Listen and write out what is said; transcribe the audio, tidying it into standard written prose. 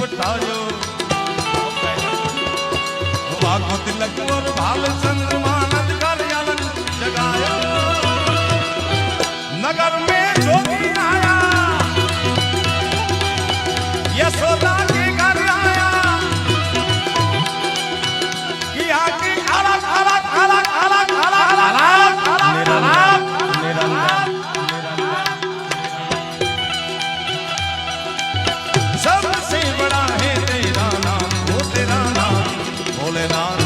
उठायो वाको तिलक और भाल चंद्रमानंद कर यालन जगायो नगर में जोगी आया यशोदा के घर आया कि आके अलग अलग अलग अलग अलग अलग अलग सबसे बड़ा है तेरा नाम, वो तेरा नाम भोलेनाथ।